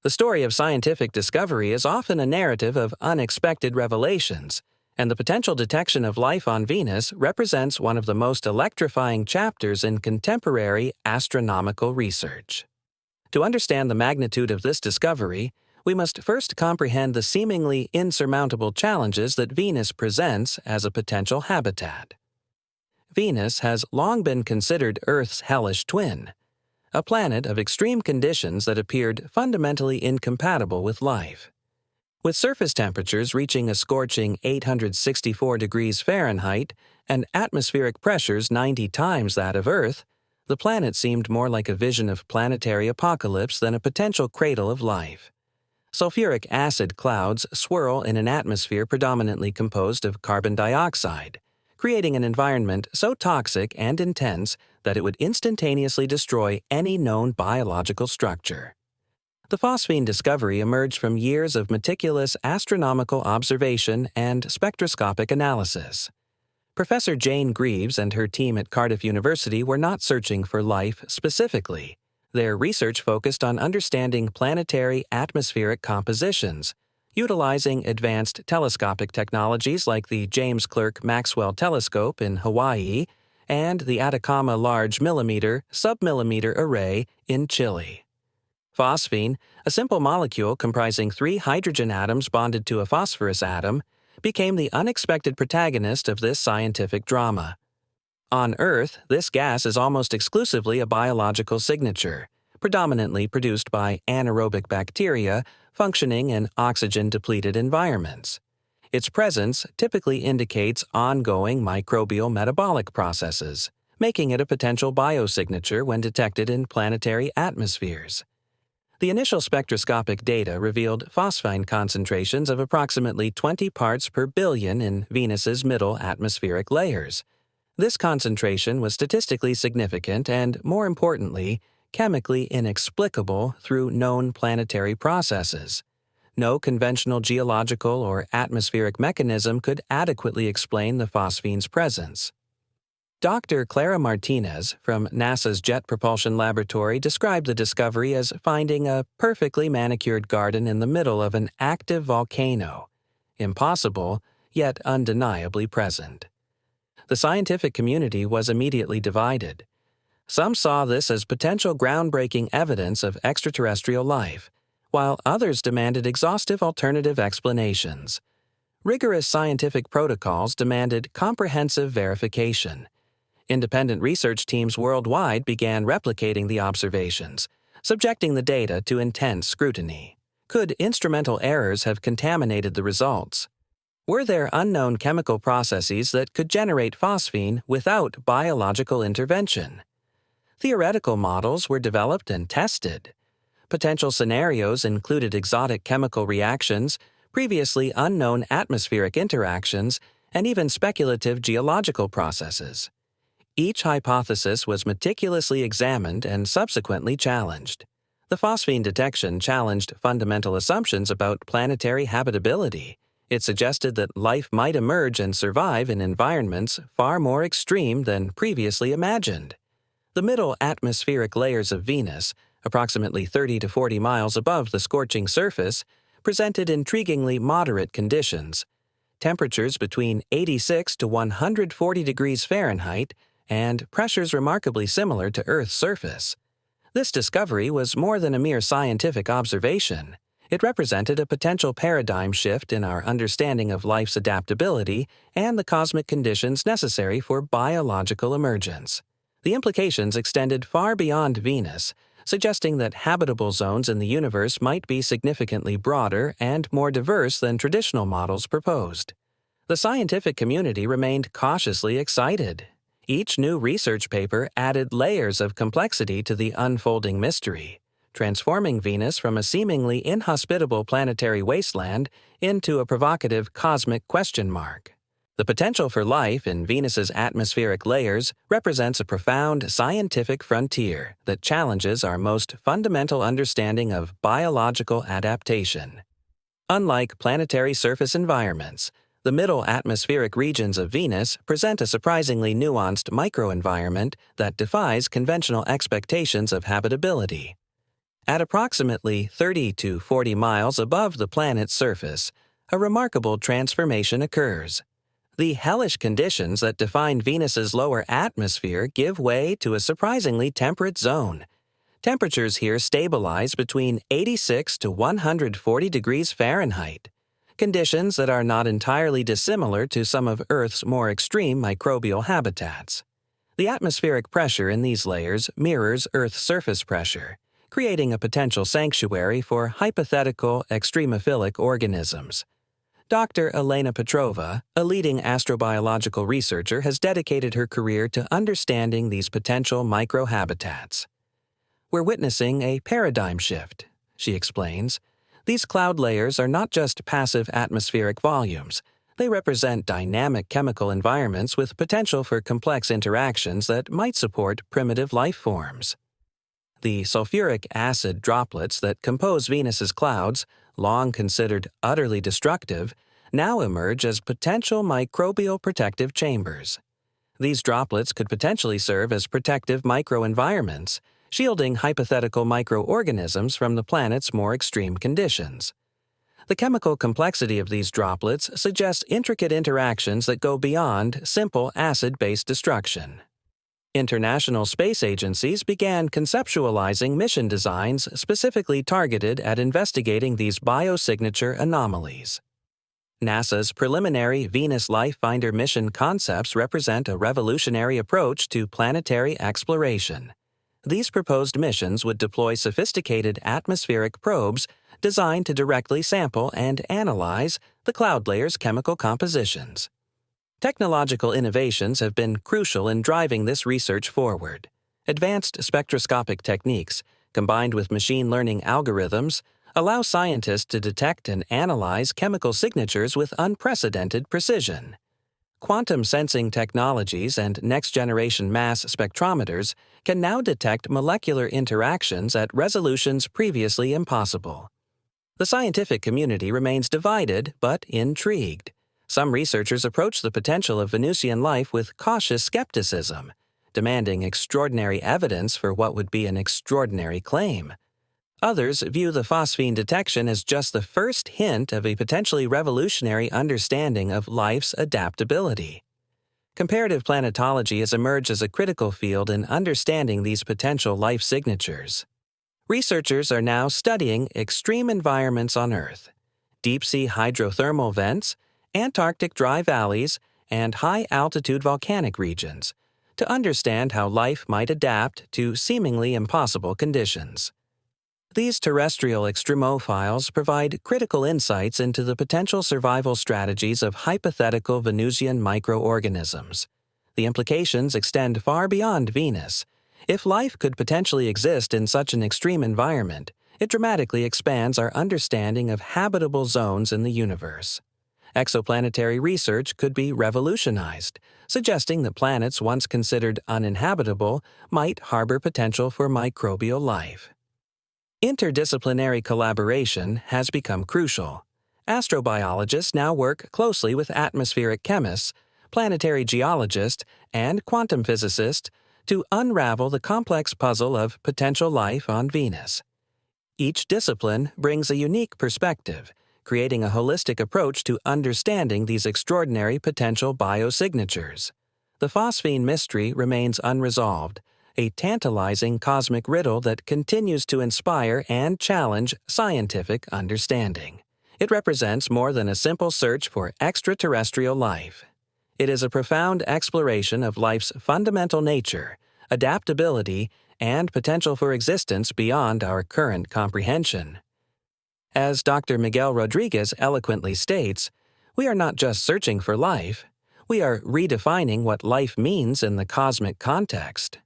The story of scientific discovery is often a narrative of unexpected revelations, and the potential detection of life on Venus represents one of the most electrifying chapters in contemporary astronomical research. To understand the magnitude of this discovery, we must first comprehend the seemingly insurmountable challenges that Venus presents as a potential habitat. Venus has long been considered Earth's hellish twin, a planet of extreme conditions that appeared fundamentally incompatible with life. With surface temperatures reaching a scorching 864 degrees Fahrenheit and atmospheric pressures 90 times that of Earth, the planet seemed more like a vision of planetary apocalypse than a potential cradle of life. Sulfuric acid clouds swirl in an atmosphere predominantly composed of carbon dioxide, creating an environment so toxic and intense that it would instantaneously destroy any known biological structure. The phosphine discovery emerged from years of meticulous astronomical observation and spectroscopic analysis. Professor Jane Greaves and her team at Cardiff University were not searching for life specifically. Their research focused on understanding planetary atmospheric compositions, utilizing advanced telescopic technologies like the James Clerk Maxwell Telescope in Hawaii and the Atacama Large Millimeter Submillimeter Array in Chile. Phosphine, a simple molecule comprising 3 hydrogen atoms bonded to a phosphorus atom, became the unexpected protagonist of this scientific drama. On Earth, this gas is almost exclusively a biological signature, predominantly produced by anaerobic bacteria functioning in oxygen-depleted environments. Its presence typically indicates ongoing microbial metabolic processes, making it a potential biosignature when detected in planetary atmospheres. The initial spectroscopic data revealed phosphine concentrations of approximately 20 parts per billion in Venus's middle atmospheric layers. This concentration was statistically significant and, more importantly, chemically inexplicable through known planetary processes. No conventional geological or atmospheric mechanism could adequately explain the phosphine's presence. Dr. Clara Martinez from NASA's Jet Propulsion Laboratory described the discovery as finding a perfectly manicured garden in the middle of an active volcano, impossible, yet undeniably present. The scientific community was immediately divided. Some saw this as potential groundbreaking evidence of extraterrestrial life, while others demanded exhaustive alternative explanations. Rigorous scientific protocols demanded comprehensive verification. Independent research teams worldwide began replicating the observations, subjecting the data to intense scrutiny. Could instrumental errors have contaminated the results? Were there unknown chemical processes that could generate phosphine without biological intervention? Theoretical models were developed and tested. Potential scenarios included exotic chemical reactions, previously unknown atmospheric interactions, and even speculative geological processes. Each hypothesis was meticulously examined and subsequently challenged. The phosphine detection challenged fundamental assumptions about planetary habitability. It suggested that life might emerge and survive in environments far more extreme than previously imagined. The middle atmospheric layers of Venus, approximately 30 to 40 miles above the scorching surface, presented intriguingly moderate conditions. Temperatures between 86 to 140 degrees Fahrenheit and pressures remarkably similar to Earth's surface. This discovery was more than a mere scientific observation. It represented a potential paradigm shift in our understanding of life's adaptability and the cosmic conditions necessary for biological emergence. The implications extended far beyond Venus, suggesting that habitable zones in the universe might be significantly broader and more diverse than traditional models proposed. The scientific community remained cautiously excited. Each new research paper added layers of complexity to the unfolding mystery, transforming Venus from a seemingly inhospitable planetary wasteland into a provocative cosmic question mark. The potential for life in Venus's atmospheric layers represents a profound scientific frontier that challenges our most fundamental understanding of biological adaptation. Unlike planetary surface environments, the middle atmospheric regions of Venus present a surprisingly nuanced microenvironment that defies conventional expectations of habitability. At approximately 30 to 40 miles above the planet's surface, a remarkable transformation occurs. The hellish conditions that define Venus's lower atmosphere give way to a surprisingly temperate zone. Temperatures here stabilize between 86 to 140 degrees Fahrenheit, conditions that are not entirely dissimilar to some of Earth's more extreme microbial habitats. The atmospheric pressure in these layers mirrors Earth's surface pressure, creating a potential sanctuary for hypothetical extremophilic organisms. Dr. Elena Petrova, a leading astrobiological researcher, has dedicated her career to understanding these potential microhabitats. "We're witnessing a paradigm shift," she explains. "These cloud layers are not just passive atmospheric volumes. They represent dynamic chemical environments with potential for complex interactions that might support primitive life forms." The sulfuric acid droplets that compose Venus's clouds, long considered utterly destructive, now emerge as potential microbial protective chambers. These droplets could potentially serve as protective microenvironments, shielding hypothetical microorganisms from the planet's more extreme conditions. The chemical complexity of these droplets suggests intricate interactions that go beyond simple acid-based destruction. International space agencies began conceptualizing mission designs specifically targeted at investigating these biosignature anomalies. NASA's preliminary Venus Life Finder mission concepts represent a revolutionary approach to planetary exploration. These proposed missions would deploy sophisticated atmospheric probes designed to directly sample and analyze the cloud layer's chemical compositions. Technological innovations have been crucial in driving this research forward. Advanced spectroscopic techniques, combined with machine learning algorithms, allow scientists to detect and analyze chemical signatures with unprecedented precision. Quantum sensing technologies and next-generation mass spectrometers can now detect molecular interactions at resolutions previously impossible. The scientific community remains divided but intrigued. Some researchers approach the potential of Venusian life with cautious skepticism, demanding extraordinary evidence for what would be an extraordinary claim. Others view the phosphine detection as just the first hint of a potentially revolutionary understanding of life's adaptability. Comparative planetology has emerged as a critical field in understanding these potential life signatures. Researchers are now studying extreme environments on Earth, deep-sea hydrothermal vents, Antarctic dry valleys, and high-altitude volcanic regions to understand how life might adapt to seemingly impossible conditions. These terrestrial extremophiles provide critical insights into the potential survival strategies of hypothetical Venusian microorganisms. The implications extend far beyond Venus. If life could potentially exist in such an extreme environment, it dramatically expands our understanding of habitable zones in the universe. Exoplanetary research could be revolutionized, suggesting that planets once considered uninhabitable might harbor potential for microbial life. Interdisciplinary collaboration has become crucial. Astrobiologists now work closely with atmospheric chemists, planetary geologists, and quantum physicists to unravel the complex puzzle of potential life on Venus. Each discipline brings a unique perspective, creating a holistic approach to understanding these extraordinary potential biosignatures. The phosphine mystery remains unresolved, a tantalizing cosmic riddle that continues to inspire and challenge scientific understanding. It represents more than a simple search for extraterrestrial life. It is a profound exploration of life's fundamental nature, adaptability, and potential for existence beyond our current comprehension. As Dr. Miguel Rodriguez eloquently states, we are not just searching for life, we are redefining what life means in the cosmic context.